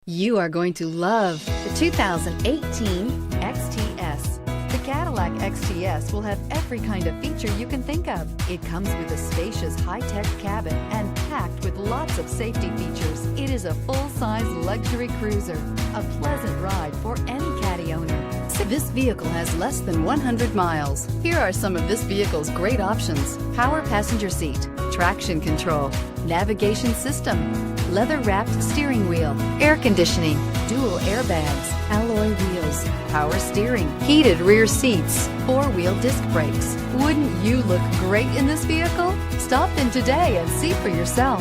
You are going to love the 2018 XTS. The Cadillac XTS will have every kind of feature you can think of. It comes with a spacious high-tech cabin and packed with lots of safety features. It is a full-size luxury cruiser, a pleasant ride for any Caddy owner. This vehicle has less than 100 miles. Here are some of this vehicle's great options: power passenger seat, traction control, navigation system, leather-wrapped steering wheel, air conditioning, dual airbags, alloy wheels, power steering, heated rear seats, four-wheel disc brakes. Wouldn't you look great in this vehicle? Stop in today and see for yourself.